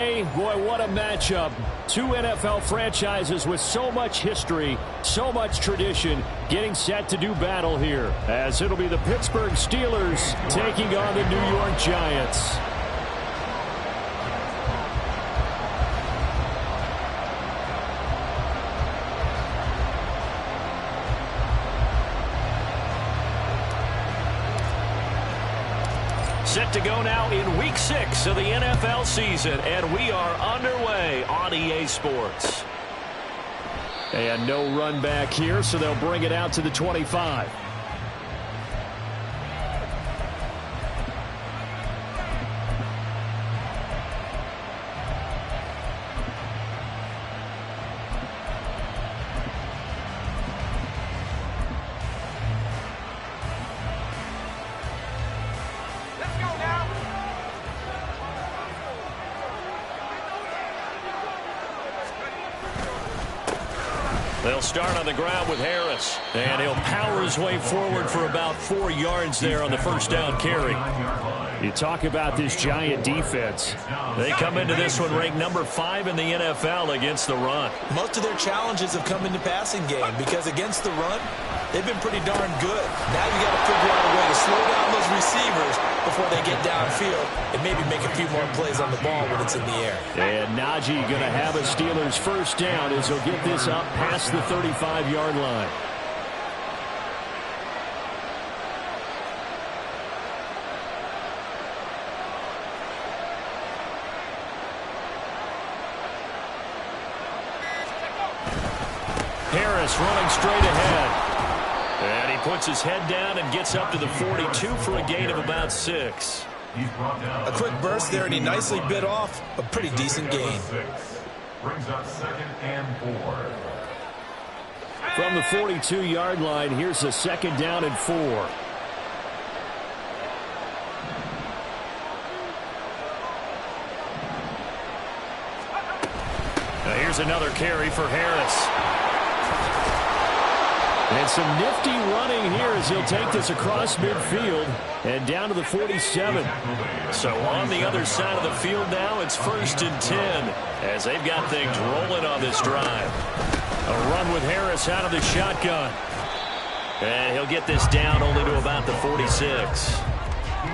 Hey, boy, what a matchup. Two NFL franchises with so much history, so much tradition, getting set to do battle here, as it'll be the Pittsburgh Steelers taking on the New York Giants. Set to go now in Week 6 of the NFL season, and we are underway on EA Sports. And no run back here, so they'll bring it out to the 25. They'll start on the ground with Harris, and he'll power his way forward for about 4 yards there on the first down carry. You talk about this Giant defense. They come into this one ranked number 5 in the NFL against the run. Most of their challenges have come in the passing game because against the run, they've been pretty darn good. Now you got to figure out a way to slow down those receivers before they get downfield and maybe make a few more plays on the ball when it's in the air. And Najee going to have a Steelers first down as he'll get this up past the 35-yard line. Harris running straight ahead. And he puts his head down and gets up to the 42 for a gain of about 6. A quick burst there, and he nicely bit off a pretty decent gain. Brings up 2nd and 4. From the 42-yard line, here's a 2nd down and 4. Now here's another carry for Harris. And some nifty running here as he'll take this across midfield and down to the 47. So on the other side of the field now, it's 1st and 10 as they've got things rolling on this drive. A run with Harris out of the shotgun. And he'll get this down only to about the 46.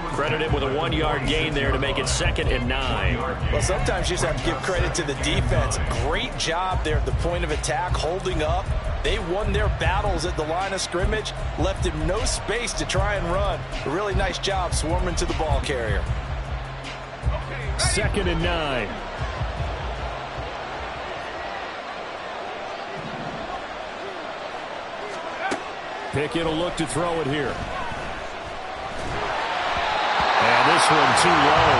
Credited with a 1-yard gain there to make it 2nd and 9. Well, sometimes you just have to give credit to the defense. Great job there at the point of attack, holding up. They won their battles at the line of scrimmage, left him no space to try and run. A really nice job swarming to the ball carrier. 2nd and 9. Pickett will look to throw it here. And this one too low.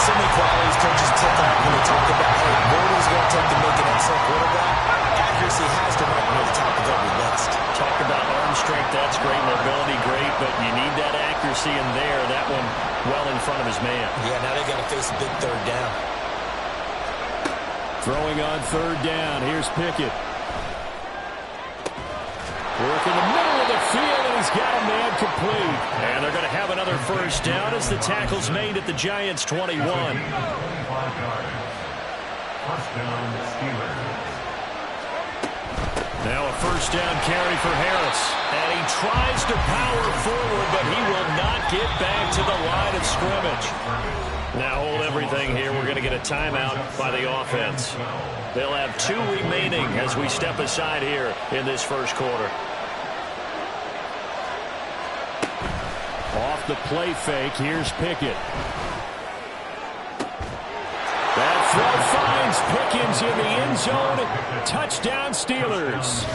So many qualities coaches tick off when they talk about, hey, what is going to take to make an excellent quarterback? Accuracy has to rank near the top of every list. Talk about arm strength, that's great. Mobility, great. But you need that accuracy in there. That one well in front of his man. Yeah, now they got to face a big 3rd down. Throwing on 3rd down. Here's Pickett. Work in the middle of the field, and he's got a man complete. And they're going to have another first down as the tackle's made at the Giants' 21. Now a first down carry for Harris. And he tries to power forward, but he will not get back to the line of scrimmage. Now hold everything here. We're going to get a timeout by the offense. They'll have 2 remaining as we step aside here in this first quarter. Off the play fake, here's Pickett. That throw finds Pickens in the end zone. Touchdown, Steelers.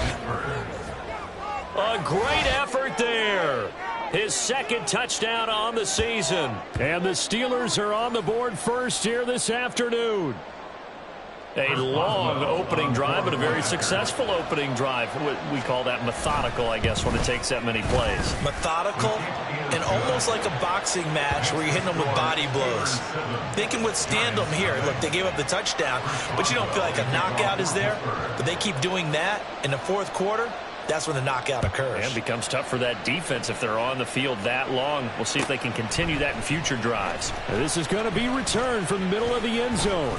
A great effort there. His 2nd touchdown on the season. And the Steelers are on the board first here this afternoon. A long opening drive, but a very successful opening drive. We call that methodical, I guess, when it takes that many plays. Methodical and almost like a boxing match where you're hitting them with body blows. They can withstand them here. Look, they gave up the touchdown, but you don't feel like a knockout is there. But they keep doing that in the 4th quarter. that's when the knockout occurs. And it becomes tough for that defense if they're on the field that long. We'll see if they can continue that in future drives. This is going to be returned from the middle of the end zone.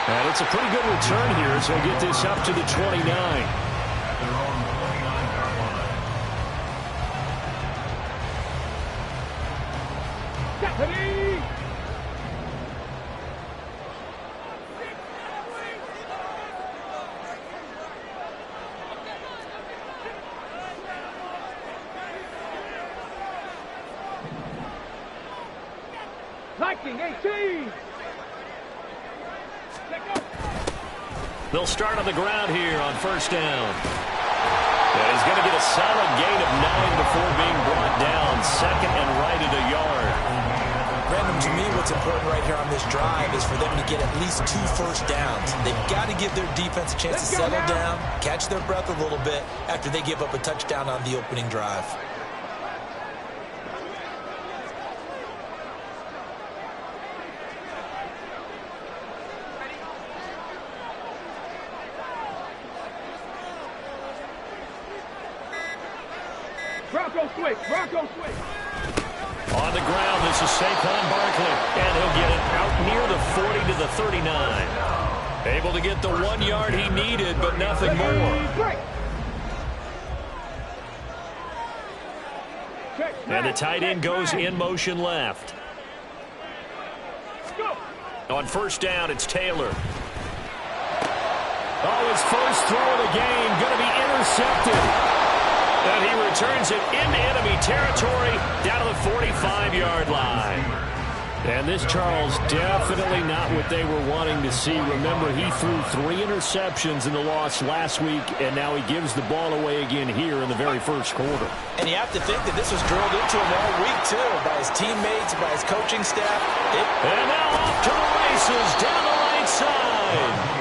And it's a pretty good return here as they'll get this up to the 29. They're on the 29-yard line. Stephanie! Liking 18! They'll start on the ground here on first down. And he's going to get a solid gain of 9 before being brought down. Second and right at a yard. Brandon, to me, what's important right here on this drive is for them to get at least 2 first downs. They've got to give their defense a chance to settle down, catch their breath a little bit after they give up a touchdown on the opening drive. Bronco switch! Bronco switch! On the ground, this is Saquon Barkley. And he'll get it out near the 40 to the 39. Able to get the 1 yard he needed, but nothing more. And the tight end goes in motion left. On first down, it's Taylor. Oh, his first throw of the game going to be intercepted. And he returns it into enemy territory down to the 45-yard line. And this, Charles, definitely not what they were wanting to see. Remember, he threw 3 interceptions in the loss last week, and now he gives the ball away again here in the very first quarter. And you have to think that this was drilled into him all week, too, by his teammates, by his coaching staff. And now off to the races down the right side.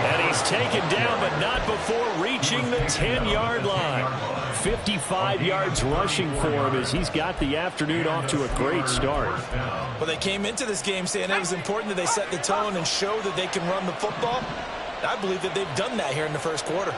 And he's taken down, but not before reaching the 10-yard line. 55 yards rushing for him as he's got the afternoon off to a great start. Well, they came into this game saying it was important that they set the tone and show that they can run the football. I believe that they've done that here in the first quarter.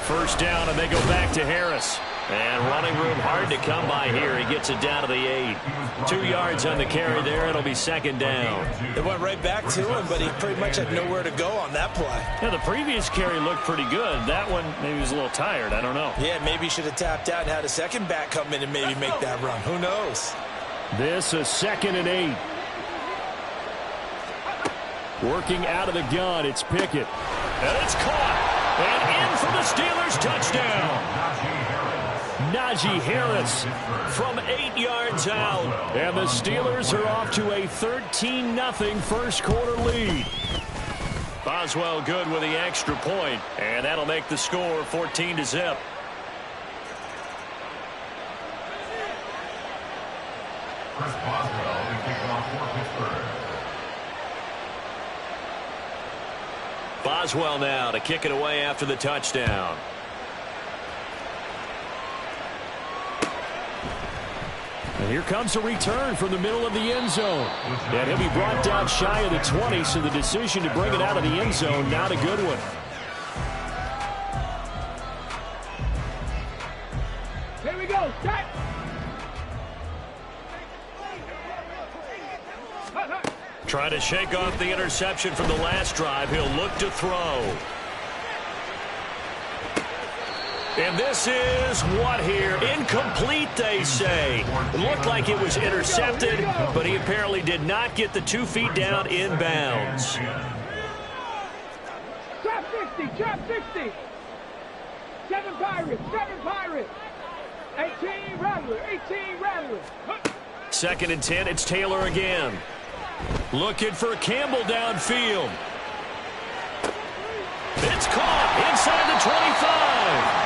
First down, and they go back to Harris. And running room hard to come by here. He gets it down to the 8. 2 yards on the carry there. It'll be second down. They went right back to him, but he pretty much had nowhere to go on that play. Yeah, the previous carry looked pretty good. That one, maybe he was a little tired. I don't know. Yeah, maybe he should have tapped out and had a second back come in and maybe make that run. Who knows? This is second and 8. Working out of the gun, it's Pickett. And it's caught. And in for the Steelers touchdown. Najee Harris from 8 yards out. And the Steelers are off to a 13-0 first quarter lead. Boswell good with the extra point, and that'll make the score 14-0. Chris Boswell to kick it off for Pittsburgh. Boswell now to kick it away after the touchdown. And here comes a return from the middle of the end zone. And he'll be brought down shy of the 20, so the decision to bring it out of the end zone, not a good one. Here we go, set. Trying to shake off the interception from the last drive. He'll look to throw. And this is what here? Incomplete, they say. It looked like it was intercepted, but he apparently did not get the 2 feet down in bounds. Trap 60, trap 60. 7 Pirates, 7 Pirates. 18 Rattler, 18 Rattler. Second and 10, it's Taylor again. Looking for Campbell downfield. It's caught inside the 25.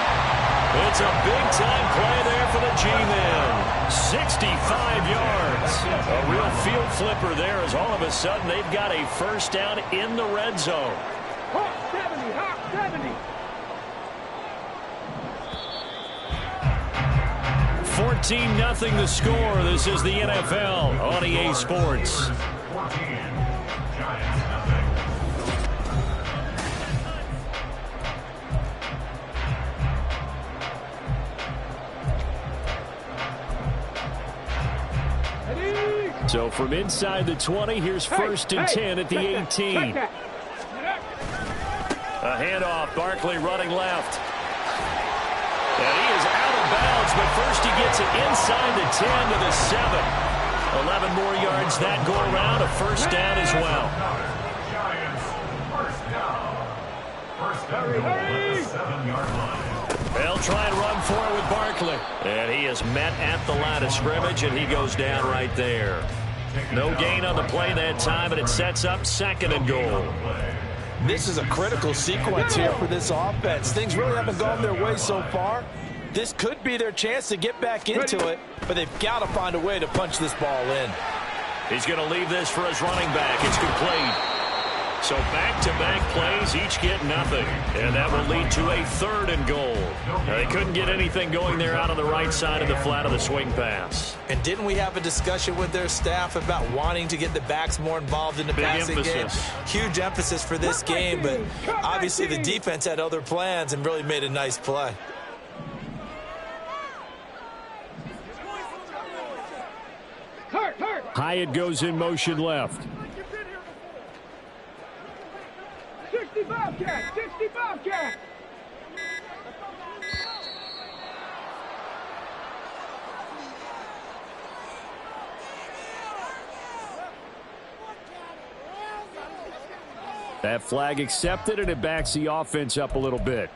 It's a big-time play there for the G-Men. 65 yards. A real field flipper there as all of a sudden they've got a first down in the red zone. Hawk 70, Hawk 70. 14-0 the score. This is the NFL on EA Sports. 14, Giants nothing. So from inside the 20, here's 1st and 10 at the 18. A handoff, Barkley running left. And he is out of bounds, but first he gets it inside the 10 to the 7. 11 more yards that go around, a first down as well. Giants, first down. First down goal at the 7-yard line. They'll try and run for it with Barkley. And he is met at the line of scrimmage, and he goes down right there. No gain on the play that time, and it sets up 2nd and goal. This is a critical sequence here for this offense. Things really haven't gone their way so far. This could be their chance to get back into it, but they've got to find a way to punch this ball in. He's going to leave this for his running back. It's complete. So back-to-back plays, each get nothing. And that will lead to a 3rd and goal. Now, they couldn't get anything going there out on the right side of the flat of the swing pass. And didn't we have a discussion with their staff about wanting to get the backs more involved in the passing game? Huge emphasis for this game, but obviously the defense had other plans and really made a nice play. Hyatt goes in motion left. 65 cat, 65 cat. That flag accepted, and it backs the offense up a little bit.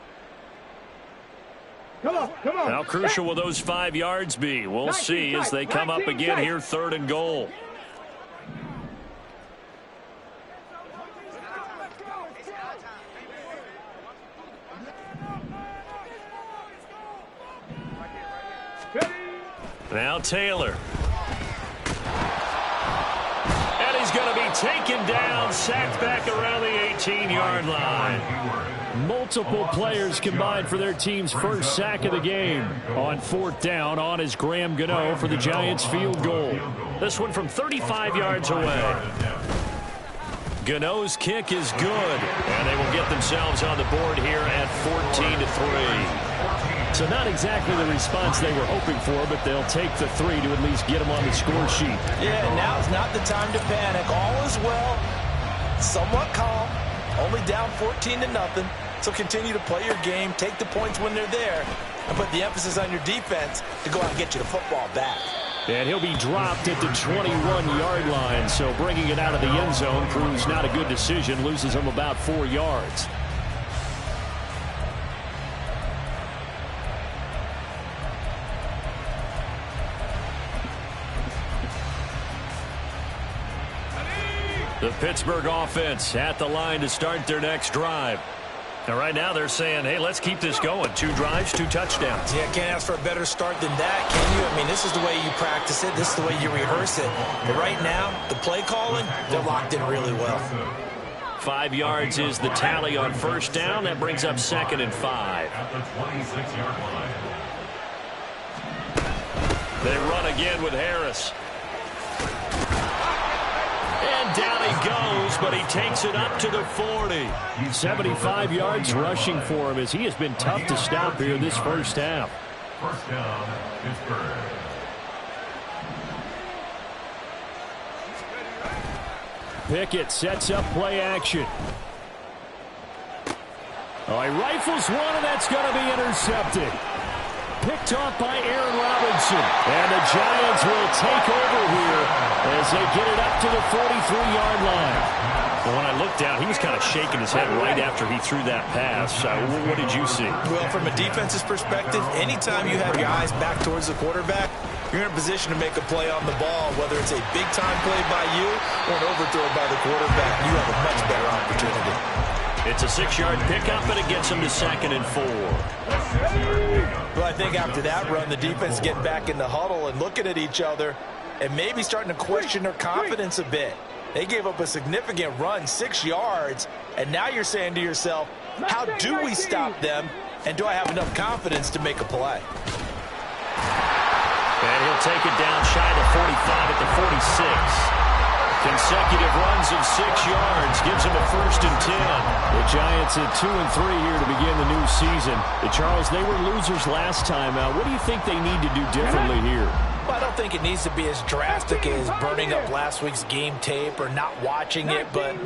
Come on. How crucial will those 5 yards be? We'll see as they come up again here, 3rd and goal. Now Taylor. And he's going to be taken down, sacked back around the 18-yard line. Multiple players combined for their team's first sack of the game. On 4th down, on is Graham Gano for the Giants field goal. This one from 35 yards away. Gano's kick is good, and they will get themselves on the board here at 14-3. So not exactly the response they were hoping for, but they'll take the 3 to at least get them on the score sheet. Yeah, now's not the time to panic. All is well, somewhat calm, only down 14-0. So continue to play your game, take the points when they're there, and put the emphasis on your defense to go out and get you the football back. And he'll be dropped at the 21-yard line, so bringing it out of the end zone proves not a good decision, loses him about 4 yards. The Pittsburgh offense at the line to start their next drive. And right now they're saying, hey, let's keep this going. 2 drives, 2 touchdowns. Yeah, can't ask for a better start than that, can you? I mean, this is the way you practice it. This is the way you rehearse it. But right now, the play calling, they're locked in really well. 5 yards is the tally on 1st down. That brings up 2nd and 5. At the 26-yard line. They run again with Harris. And down he goes, but he takes it up to the 40. 75 yards rushing for him as he has been tough to stop here this first half. First down, Pittsburgh. Pickett sets up play action. Oh, he rifles one, and that's going to be intercepted. Picked off by Aaron Robinson. And the Giants will take over here as they get it up to the 43-yard line. Well, when I looked down, he was kind of shaking his head right after he threw that pass. What did you see? Well, from a defense's perspective, anytime you have your eyes back towards the quarterback, you're in a position to make a play on the ball, whether it's a big-time play by you or an overthrow by the quarterback. You have a much better opportunity. It's a 6-yard pickup, and it gets him to 2nd and 4. Well, I think after that run, the defense getting back in the huddle and looking at each other and maybe starting to question their confidence a bit. They gave up a significant run, 6 yards, and now you're saying to yourself, how do we stop them, and do I have enough confidence to make a play? And he'll take it down shy of the 45 at the 46. Consecutive runs of 6 yards gives him a 1st and 10. The Giants at 2-3 here to begin the new season. Charles, they were losers last time out. What do you think they need to do differently here? Well, I don't think it needs to be as drastic as burning up last week's game tape or not watching it, but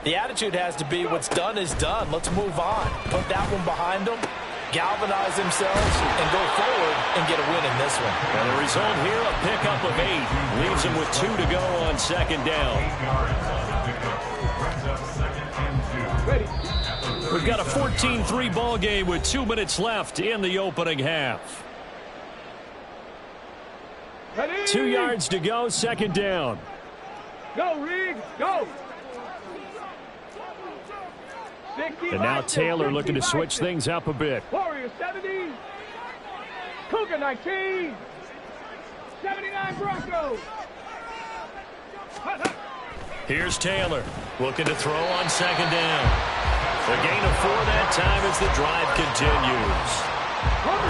the attitude has to be what's done is done. Let's move on. Put that one behind them, galvanize themselves, and go forward and get a win in this one. And the result here, a pickup of 8. Leaves him with 2 to go on 2nd down. We've got a 14-3 ball game with 2 minutes left in the opening half. 2 yards to go, 2nd down. Go, Riggs, go. And now Taylor looking to switch things up a bit. Warrior 70. Cougar 19. 79 Broncos. Here's Taylor looking to throw on 2nd down. A gain of 4 that time as the drive continues.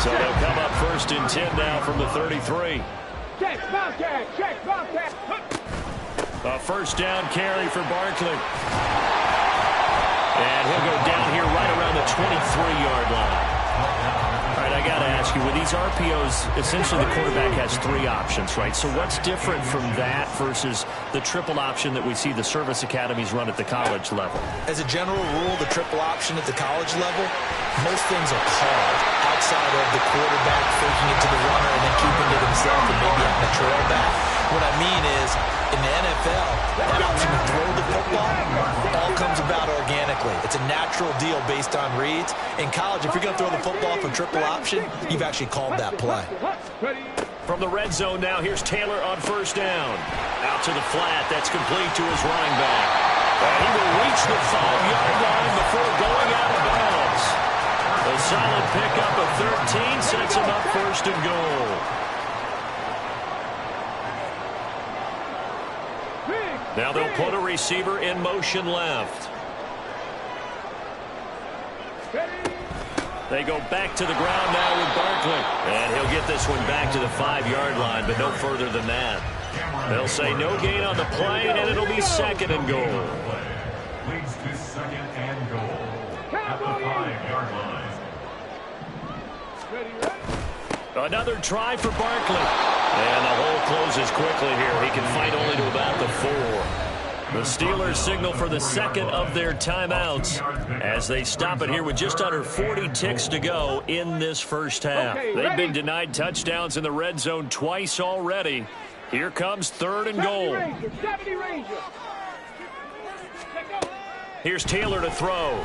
So they'll come up 1st and 10 now from the 33. Check, Bobcat, check, Bobcat. A 1st down carry for Barkley. And he'll go down here right around the 23-yard line. All right, I got to ask you, with these RPOs, essentially the quarterback has 3 options, right? So what's different from that versus the triple option that we see the service academies run at the college level? As a general rule, the triple option at the college level, most things are called outside of the quarterback faking it to the runner and then keeping it himself and maybe having a trail back. What I mean is, in the NFL, that option to throw the football all comes about organically. It's a natural deal based on reads. In college, if you're going to throw the football for triple option, you've actually called that play. From the red zone now, here's Taylor on 1st down. Out to the flat. That's complete to his running back. And he will reach the 5-yard line before going out of bounds. A solid pickup of 13 sets him up 1st and goal. Now they'll put a receiver in motion left. They go back to the ground now with Barkley. And he'll get this one back to the 5-yard line, but no further than that. They'll say no gain on the play, and it'll be 2nd and goal. Leads to 2nd and goal at the 5-yard line. Another try for Barkley. And the hole closes quickly here. He can fight only to about the 4. The Steelers signal for the 2nd of their timeouts as they stop it here with just under 40 ticks to go in this first half. They've been denied touchdowns in the red zone twice already. Here comes 3rd and goal. Here's Taylor to throw.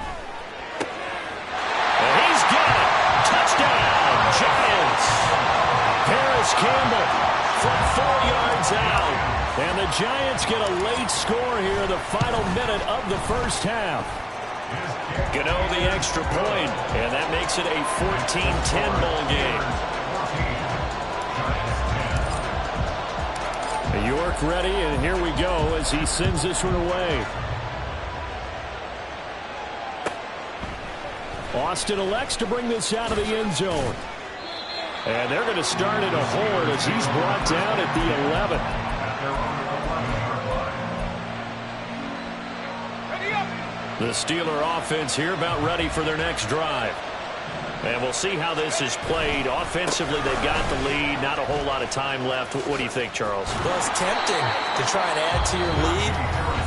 And he's got it. Touchdown, Giants. Paris Campbell from 4 yards out. And the Giants get a late score here, the final minute of the first half. Gano the extra point, and that makes it a 14-10 ball game. York ready, and here we go as he sends this one away. Austin elects to bring this out of the end zone. And they're going to start at a hold as he's brought down at the 11. The Steeler offense here about ready for their next drive. And we'll see how this is played. Offensively, they've got the lead. Not a whole lot of time left. What do you think, Charles? Well, it's tempting to try and add to your lead,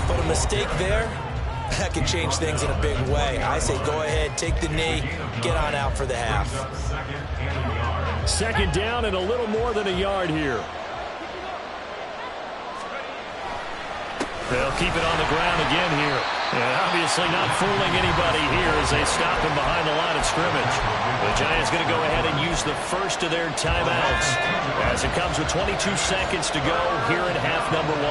but a mistake there, that could change things in a big way. I say go ahead, take the knee, get on out for the half. 2nd down and a little more than a yard here. They'll keep it on the ground again here. And obviously not fooling anybody here as they stop him behind the line of scrimmage. The Giants going to go ahead and use the first of their timeouts as it comes with 22 seconds to go here in half number 1.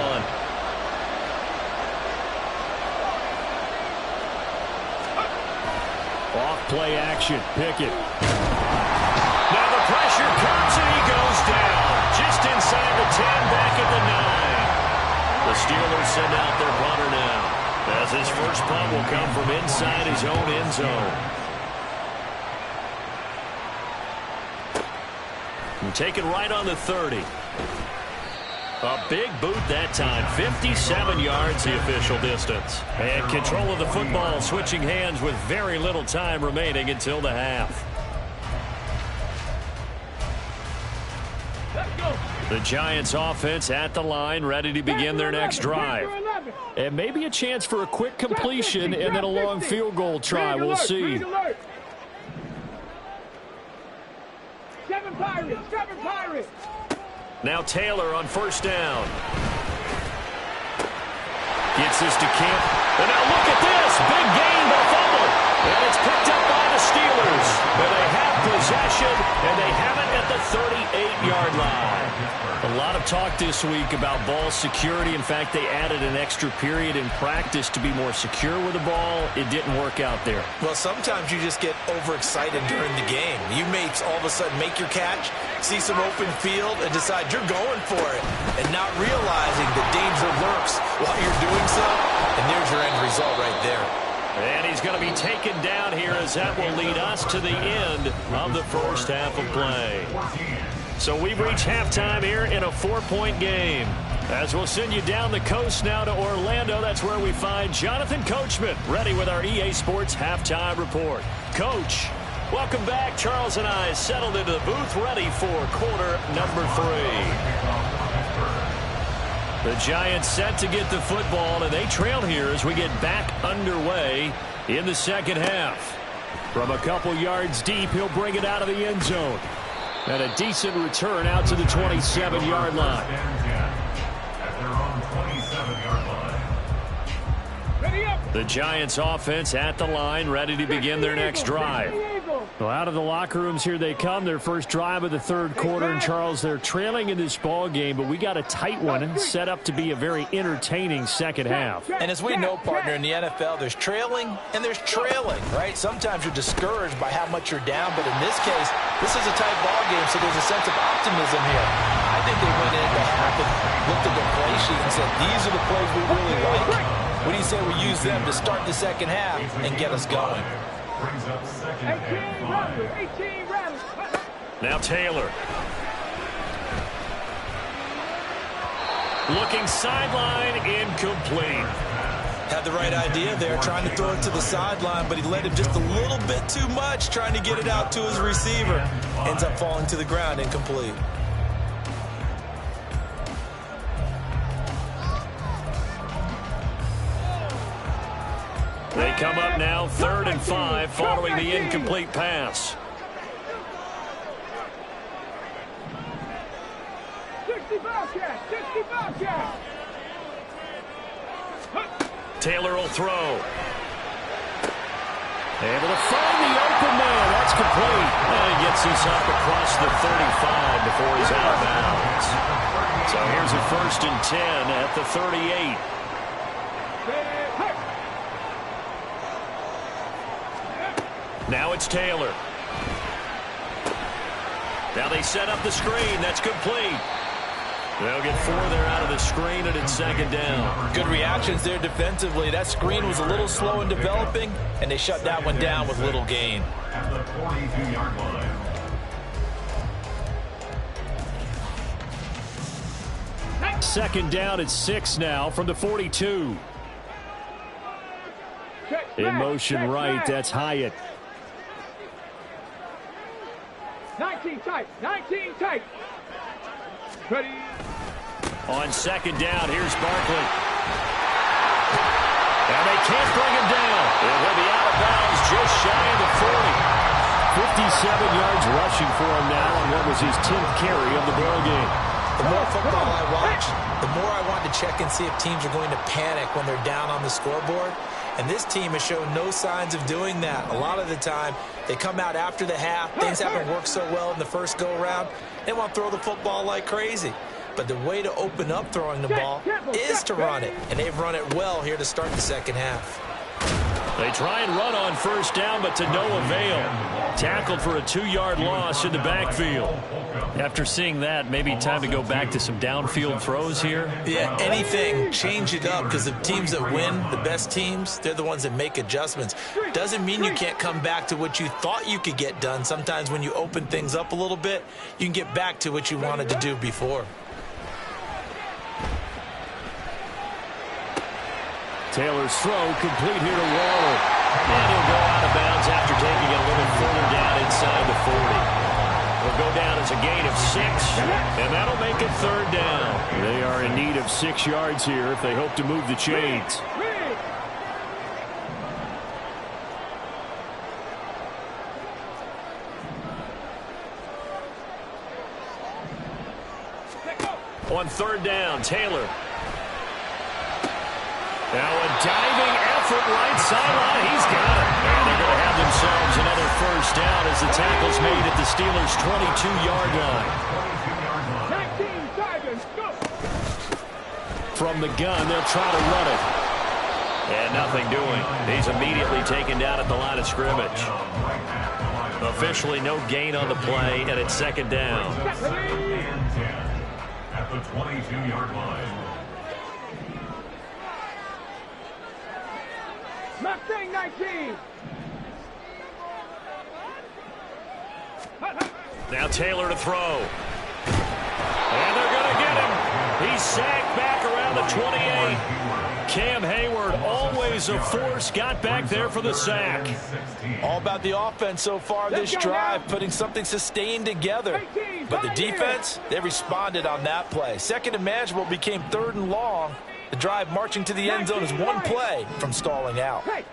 Off play action. Pickett. Now the pressure comes and he goes down. Just inside the 10, back at the 9. The Steelers send out their punter now, as his first punt will come from inside his own end zone. And taken right on the 30. A big boot that time. 57 yards the official distance. And control of the football, switching hands with very little time remaining until the half. The Giants offense at the line, ready to begin their next drive. And maybe a chance for a quick completion and then a long field goal try. We'll see. 7 Pirates, 7 Pirates. Now Taylor on first down. Gets this to Camp. And now look at this. Big gain by fumble. And it's picked up by the Steelers. And they have possession, and they have it at the 38-yard line. A lot of talk this week about ball security. In fact, they added an extra period in practice to be more secure with the ball. It didn't work out there. Well, sometimes you just get overexcited during the game. You may all of a sudden make your catch, see some open field, and decide you're going for it, and not realizing the danger lurks while you're doing so, and there's your end result right there. And he's going to be taken down here as that will lead us to the end of the first half of play. So we've reached halftime here in a 4-point game. As we'll send you down the coast now to Orlando, that's where we find Jonathan Coachman, ready with our EA Sports halftime report. Coach, welcome back. Charles and I settled into the booth, ready for quarter number 3. The Giants set to get the football, and they trail here as we get back underway in the second half. From a couple yards deep, he'll bring it out of the end zone. And a decent return out to the 27-yard line. At their own 27-yard line. Ready up. The Giants offense at the line, ready to begin their next drive. Well, out of the locker rooms here they come, their first drive of the third quarter. And Charles, they're trailing in this ball game, but we got a tight one and set up to be a very entertaining second half. And as we know, partner, in the NFL, there's trailing and there's trailing, right? Sometimes you're discouraged by how much you're down, but in this case, this is a tight ball game, so there's a sense of optimism here. I think they went into half and looked at the play sheet and said, these are the plays we really like. What do you say we use them to start the second half and get us going? Brings up second and 18 rounds. Now Taylor. Looking sideline, incomplete. Had the right idea there, trying to throw it to the sideline, but he led him just a little bit too much, trying to get it out to his receiver. Ends up falling to the ground, incomplete. They come up now 3rd and 5 following the incomplete pass. 60 Bobcats. Taylor will throw. Able to find the open man. That's complete. And he gets this up across the 35 before he's out of bounds. So here's a 1st and 10 at the 38. Now it's Taylor. Now they set up the screen. That's complete. They'll get 4 there out of the screen, and it's 2nd down. Good reactions there defensively. That screen was a little slow in developing, and they shut that one down with little gain. at the 42-yard line. 2nd down at 6 now from the 42. In motion right, that's Hyatt. 19 tight. Ready. On 2nd down, here's Barkley. And they can't bring him down. And he'll be out of bounds just shy of the 40. 57 yards rushing for him now on what was his 10th carry of the ball game. The more football I watch, the more I want to check and see if teams are going to panic when they're down on the scoreboard. And this team has shown no signs of doing that. A lot of the time, they come out after the half. Things haven't worked so well in the first go-around. They want to throw the football like crazy. But the way to open up throwing the ball is to run it. And they've run it well here to start the second half. They try and run on first down, but to no avail. Tackled for a 2-yard loss in the backfield. After seeing that, maybe time to go back to some downfield throws here. Yeah, anything, change it up, because the teams that win, the best teams, they're the ones that make adjustments. Doesn't mean you can't come back to what you thought you could get done. Sometimes when you open things up a little bit, you can get back to what you wanted to do before. Taylor's throw complete here to Waller. And he'll go out of bounds after taking it a little further down inside the 40. Will go down as a gain of 6, and that'll make it 3rd down. They are in need of 6 yards here if they hope to move the chains. On 3rd down, Taylor. Now a diving effort right sideline. He's got it. And they're going to have themselves another 1st down as the tackle's made at the Steelers' 22-yard line. 19 Tigers, go! From the gun, they'll try to run it. And nothing doing. He's immediately taken down at the line of scrimmage. Officially no gain on the play, and it's 2nd down. At the 22-yard line. Mustang 19! Now Taylor to throw. And they're going to get him. He's sacked back around the 28. Cam Hayward, always a force, got back there for the sack. All about the offense so far this drive, putting something sustained together. But the defense, they responded on that play. 2nd and manageable became 3rd and long. The drive marching to the end zone is one play from stalling out. Pace,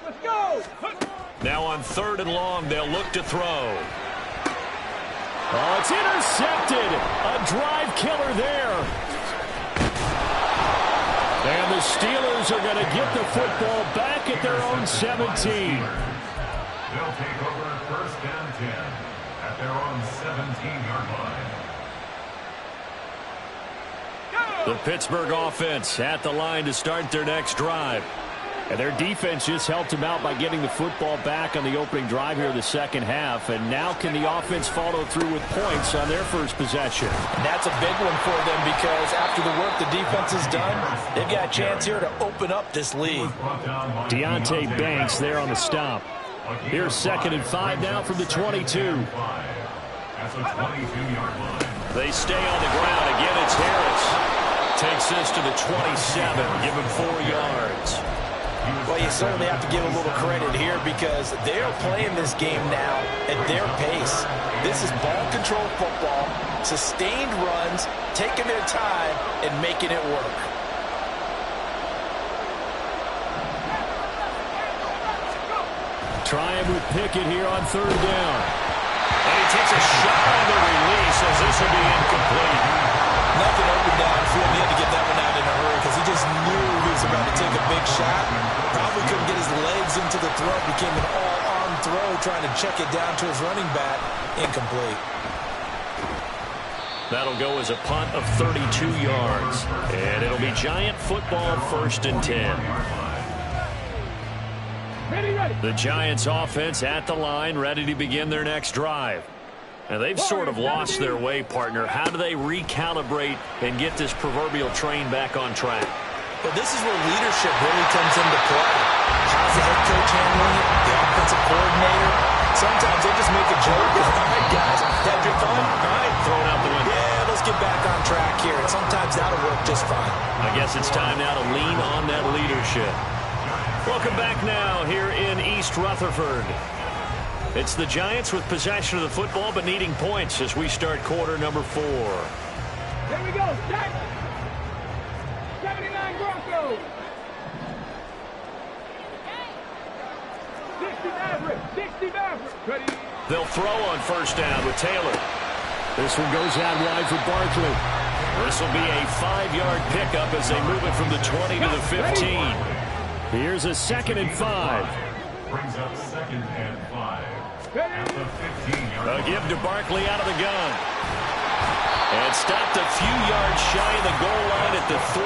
let's go! Now on 3rd and long, they'll look to throw. Oh, it's intercepted. A drive killer there. And the Steelers are going to get the football back at their own 17. They'll take over 1st and 10 at their own 17-yard line. The Pittsburgh offense at the line to start their next drive. And their defense just helped them out by getting the football back on the opening drive here in the 2nd half. And now can the offense follow through with points on their first possession? And that's a big one for them because after the work the defense has done, they've got a chance here to open up this lead. Deontay Banks there on the stop. Here's 2nd and 5 now from the 22. At the 22-yard line. They stay on the ground. Again, it's Harris. Takes this to the 27. Give him 4 yards. Well, you certainly have to give a little credit here because they're playing this game now at their pace. This is ball control football, sustained runs, taking their time, and making it work. Trying with Pickett here on 3rd down. And he takes a shot on the release as this will be incomplete. Nothing open downfield. He had to get that one out in a hurry because he just knew he was about to take a big shot. Probably couldn't get his legs into the throw. Became an all-arm throw trying to check it down to his running back. Incomplete. That'll go as a punt of 32 yards. And it'll be Giant football 1st and 10. The Giants offense at the line, ready to begin their next drive. And they've sort of lost their way, partner. How do they recalibrate and get this proverbial train back on track? Well, this is where leadership really comes into play. How's the head coach handling it? The offensive coordinator? Sometimes they just make a joke. All right, guys, had your fun? All right, Throw it out the window. yeah, let's get back on track here. And sometimes that'll work just fine. I guess it's time now to lean on that leadership. Welcome back now here in East Rutherford. It's the Giants with possession of the football but needing points as we start quarter number 4. Here we go, set! 79 Broncos! 60 Mavericks! Ready? They'll throw on 1st down with Taylor. This one goes out wide for Barkley. This will be a 5-yard pickup as they move it from the 20 to the 15. Here's a 2nd and 5. Brings up 2nd and 5. At the 15-yard A give to Barkley out of the gun. And stopped a few yards shy of the goal line at the 3.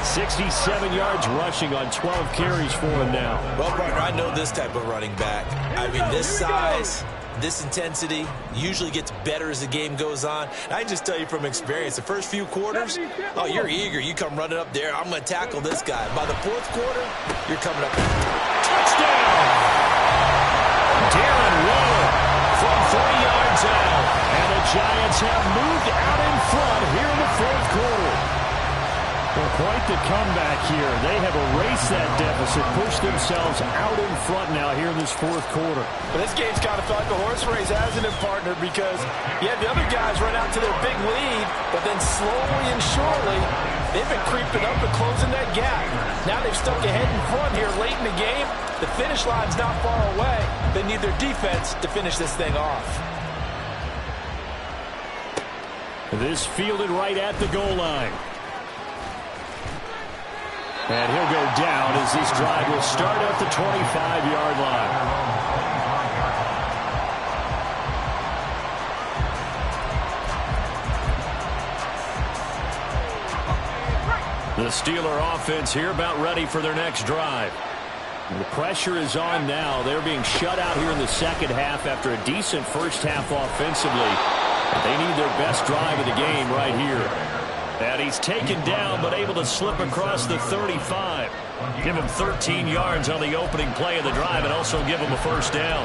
67 yards rushing on 12 carries for him now. Well, partner, I know this type of running back. I mean, this size, this intensity usually gets better as the game goes on. And I can just tell you from experience, the first few quarters, oh, you're eager. You come running up there, I'm going to tackle this guy. By the fourth quarter, you're coming up. Touchdown! Darren Waller from 3 yards out. And the Giants have moved out in front here in the fourth quarter. Well, quite the comeback here. They have erased that deficit, pushed themselves out in front now here in this fourth quarter. But this game's kind of felt like a horse race, hasn't it, partner? Because you had the other guys run out to their big lead, but then slowly and surely, they've been creeping up and closing that gap. Now they've stuck ahead in front here late in the game. The finish line's not far away. They need their defense to finish this thing off. This fielded right at the goal line. And he'll go down as this drive will start at the 25-yard line. The Steeler offense here about ready for their next drive. The pressure is on now. They're being shut out here in the second half after a decent first half offensively. They need their best drive of the game right here. And he's taken down but able to slip across the 35. Give him 13 yards on the opening play of the drive and also give him a first down.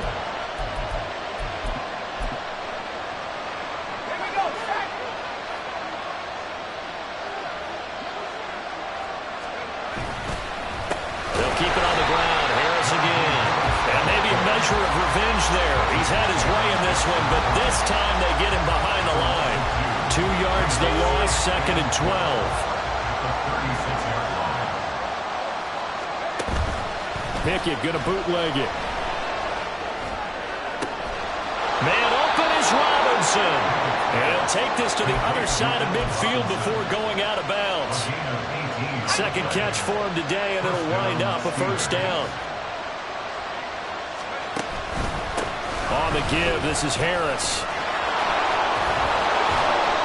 They'll keep it on the ground. Harris again. And maybe a measure of revenge there. He's had his way in this one, but this time they get him behind the line. 2 yards the loss, second and 12. Pickett gonna bootleg it. Man open is Robinson. And he'll take this to the other side of midfield before going out of bounds. Second catch for him today, and it'll wind up a first down. On the give, this is Harris.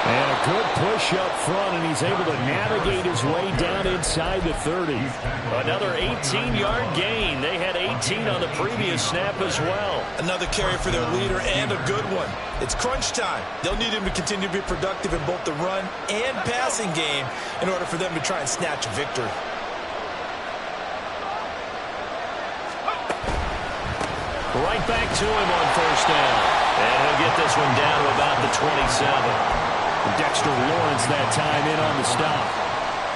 And a good push up front, and he's able to navigate his way down inside the 30. Another 18-yard gain. They had 18 on the previous snap as well. Another carry for their leader and a good one. It's crunch time. They'll need him to continue to be productive in both the run and passing game in order for them to try and snatch a victory. Right back to him on first down. And he'll get this one down to about the 27. Dexter Lawrence that time in on the stop.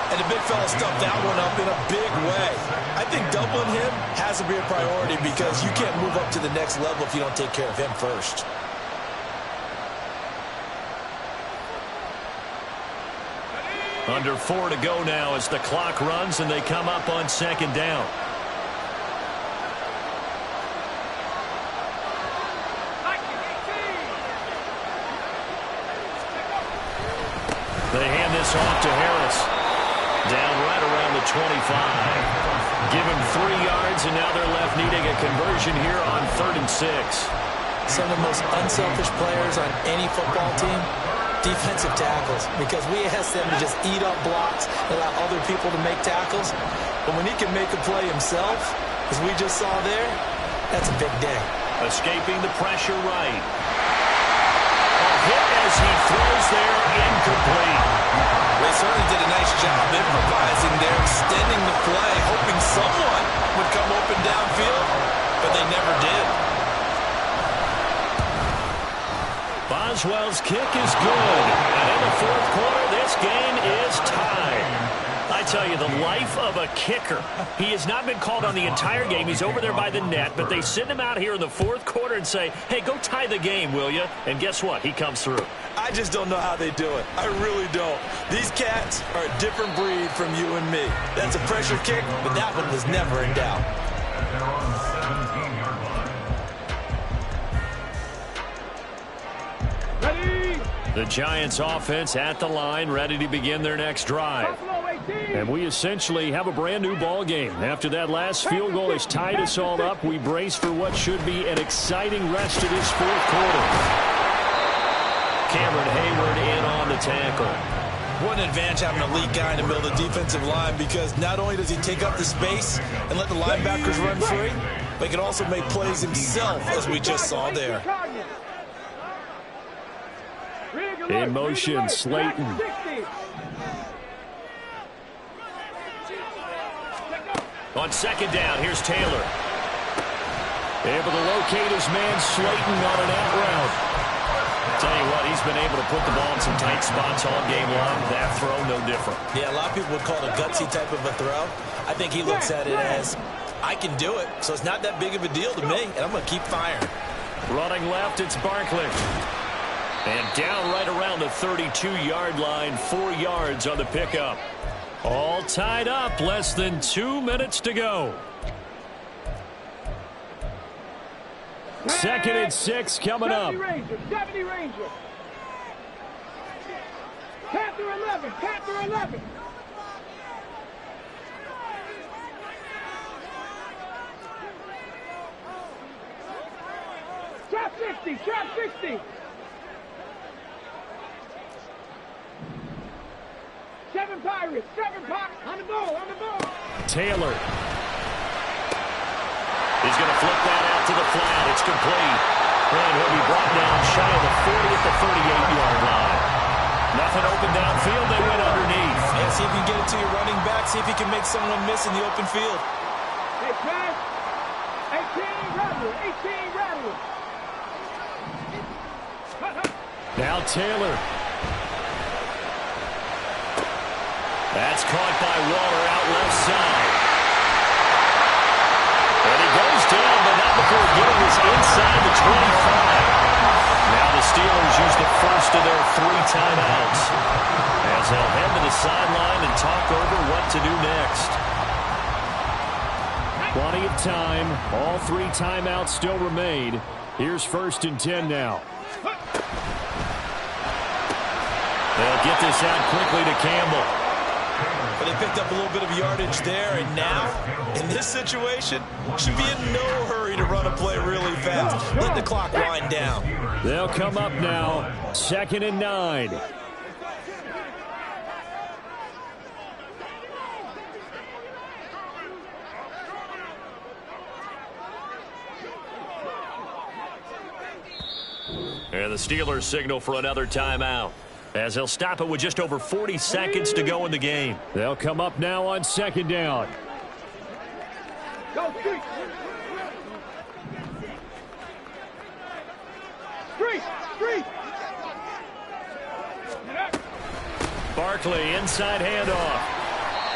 And the big fella stuffed that one up in a big way. I think doubling him has to be a priority because you can't move up to the next level if you don't take care of him first. Under 4 to go now as the clock runs and they come up on second down. They hand this off to Harris. Down right around the 25. Give him 3 yards, and now they're left needing a conversion here on 3rd and 6. Some of the most unselfish players on any football team, defensive tackles, because we ask them to just eat up blocks and allow other people to make tackles. But when he can make a play himself, as we just saw there, that's a big day. Escaping the pressure right. Hit as he throws there, incomplete. They certainly did a nice job improvising there, extending the play, hoping someone would come open downfield, but they never did. Boswell's kick is good. And in the fourth quarter, this game is tied. I tell you, the life of a kicker. He has not been called on the entire game. He's over there by the net, but they send him out here in the fourth quarter and say, hey, go tie the game, will you? And guess what? He comes through. I just don't know how they do it. I really don't. These cats are a different breed from you and me. That's a pressure kick, but that one was never in doubt. They're on the 17-yard line. Ready? The Giants offense at the line, ready to begin their next drive. And we essentially have a brand new ball game. After that last field goal has tied us all up, we brace for what should be an exciting rest of this fourth quarter. Cameron Hayward in on the tackle. What an advantage having an elite guy in the middle of the defensive line, because not only does he take up the space and let the linebackers run free, but he can also make plays himself, as we just saw there. In motion, Slayton. On second down, here's Taylor. Able to locate his man Slayton on an out route. Tell you what, he's been able to put the ball in some tight spots all game long. That throw, no different. Yeah, a lot of people would call it a gutsy type of a throw. I think he looks at it as, I can do it, so it's not that big of a deal to me, and I'm going to keep firing. Running left, it's Barkley. And down right around the 32-yard line, 4 yards on the pickup. All tied up, less than 2 minutes to go. 2nd and 6 coming up. 70 Ranger. Panther 11. Panther 11. Trap 60. Trap 60. 7 Pirates. 7 Pirates. On the ball. On the ball. Taylor. He's going to flip that out to the flat. It's complete. And he'll be brought down shy of the 40 at the 38-yard line. Nothing open downfield. They went underneath. Yeah, see if you can get it to your running back. See if you can make someone miss in the open field. Hey, pass. 18 rattle. 18 rattle. Now Taylor. That's caught by Waller out left side. And he goes down, but not before getting us inside the 25. Now the Steelers use the first of their 3 timeouts as they'll head to the sideline and talk over what to do next. Plenty of time. All 3 timeouts still remain. Here's 1st and 10 now. They'll get this out quickly to Campbell. But they picked up a little bit of yardage there, and now, in this situation, should be in no hurry to run a play really fast. Let the clock wind down. They'll come up now. 2nd and 9. And the Steelers signal for another timeout, as they'll stop it with just over 40 seconds to go in the game. They'll come up now on 2nd down. Go, street. Street. Street. Barkley, inside handoff.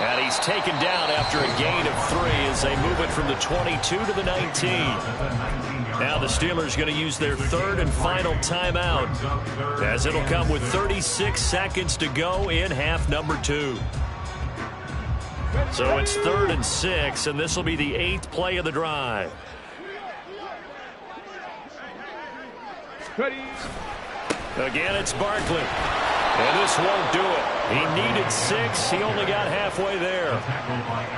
And he's taken down after a gain of 3 as they move it from the 22 to the 19. Now the Steelers going to use their 3rd and final timeout, as it'll come with 36 seconds to go in half number 2. So it's 3rd and 6, and this will be the 8th play of the drive. Ready. Again, it's Barkley. And this won't do it. He needed 6. He only got halfway there.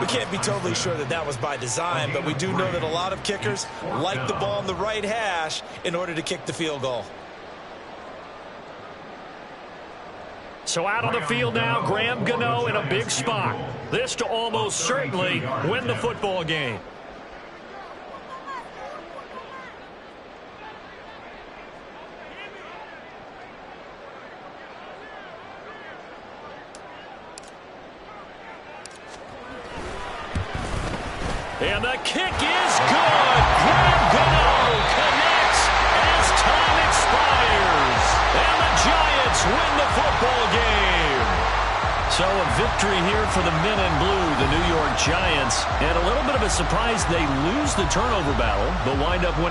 We can't be totally sure that that was by design, but we do know that a lot of kickers like the ball in the right hash in order to kick the field goal. So out on the field now, Graham Gano in a big spot. This to almost certainly win the football game. And the kick is good. Graham Gano connects as time expires. And the Giants win the football game. So a victory here for the men in blue, the New York Giants. And a little bit of a surprise, they lose the turnover battle, but wind up winning.